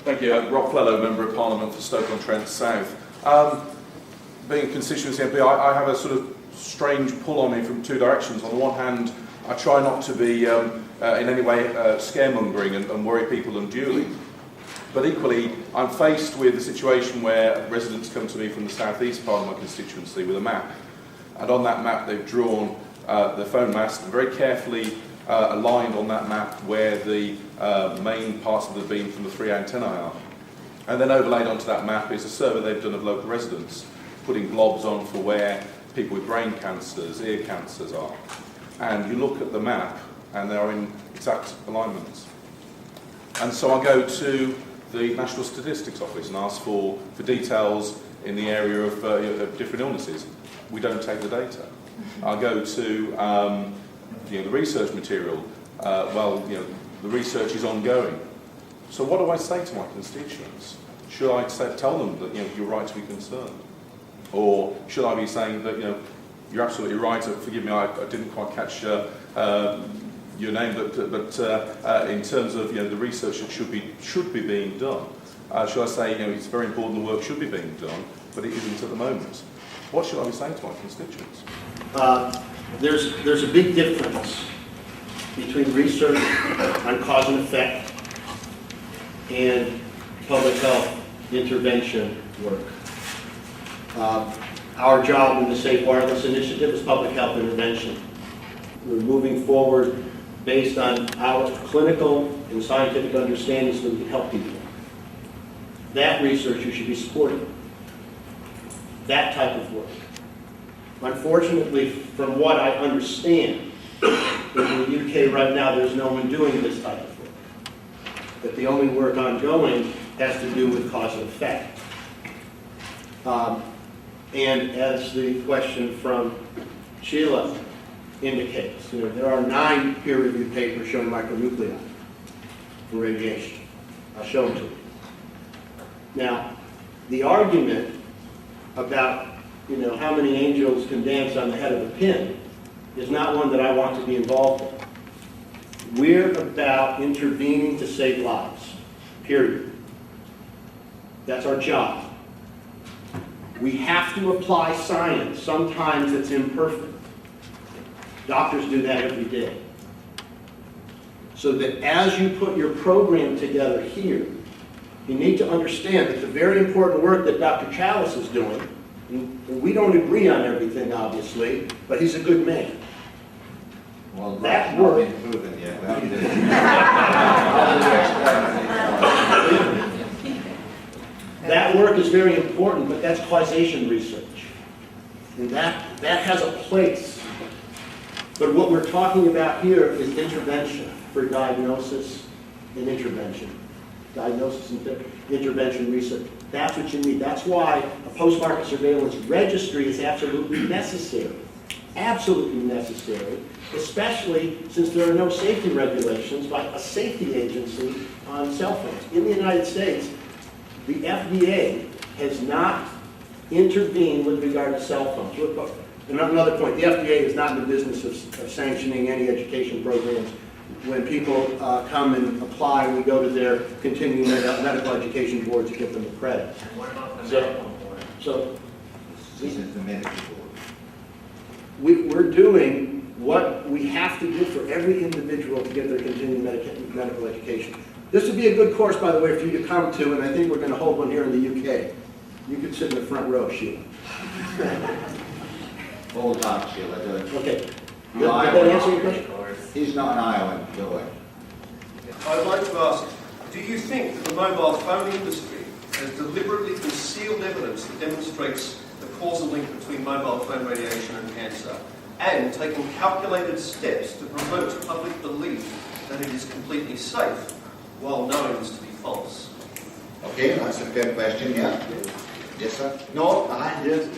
Thank you. Rob Clello, Member of Parliament for Stoke-on-Trent South. Being a constituency MP, I have a sort of strange pull on me from two directions. On the one hand, I try not to be in any way scaremongering and worry people unduly. But equally, I'm faced with a situation where residents come to me from the southeast part of my constituency with a map. And on that map, they've drawn the phone mast and very carefully aligned on that map where the main parts of the beam from the three antennae are. And then overlaid onto that map is a survey they've done of local residents, putting blobs on for where people with brain cancers, ear cancers are. And you look at the map and they are in exact alignments. And so I go to the National Statistics Office and ask for details in the area of different illnesses. We don't take the data. I go to the research material. The research is ongoing. So what do I say to my constituents? Should I tell them that you're right to be concerned? Or should I be saying that you're absolutely right, forgive me, I didn't quite catch your name, but in terms of the research that should be being done, should I say it's very important the work should be being done, but it isn't at the moment? What should I be saying to my constituents? There's a big difference between research on cause and effect and public health intervention work. Our job in the Safe Wireless Initiative is public health intervention. We're moving forward based on our clinical and scientific understanding so that we can help people. That research you should be supporting. That type of work. Unfortunately, from what I understand, in the UK right now there's no one doing this type of work. But the only work ongoing has to do with cause and effect. And as the question from Sheila indicates, there are 9 peer-reviewed papers showing micronuclei for radiation. I'll show them to you. Now, the argument about how many angels can dance on the head of a pin is not one that I want to be involved in. We're about intervening to save lives, period. That's our job. We have to apply science. Sometimes it's imperfect. Doctors do that every day. So that as you put your program together here, you need to understand that the very important work that Dr. Chalice is doing, and we don't agree on everything, obviously, but he's a good man. Well, that work. That work is very important, but that's causation research. And that has a place. But what we're talking about here is intervention for diagnosis and intervention. Diagnosis and intervention research. That's what you need. That's why a post-market surveillance registry is absolutely necessary. Absolutely necessary, especially since there are no safety regulations by a safety agency on cell phones. In the United States, the FDA has not intervened with regard to cell phones. Another point, the FDA is not in the business of sanctioning any education programs. When people come and apply, we go to their continuing medical education board to get them a credit. And what about the medical board? So This is the medical board. we're doing what we have to do for every individual to get their continuing medical education. This would be a good course, by the way, for you to come to, and I think we're going to hold one here in the UK. You could sit in the front row, Sheila. Hold on, Sheila. Okay. Did that answer your question? He's not an Iowan, do I? I'd like to ask, do you think that the mobile phone industry has deliberately concealed evidence that demonstrates the causal link between mobile phone radiation and cancer, and taken calculated steps to promote public belief that it is completely safe, while knowing this to be false? Okay, that's a fair question, yeah. Yes, sir? No? Yes.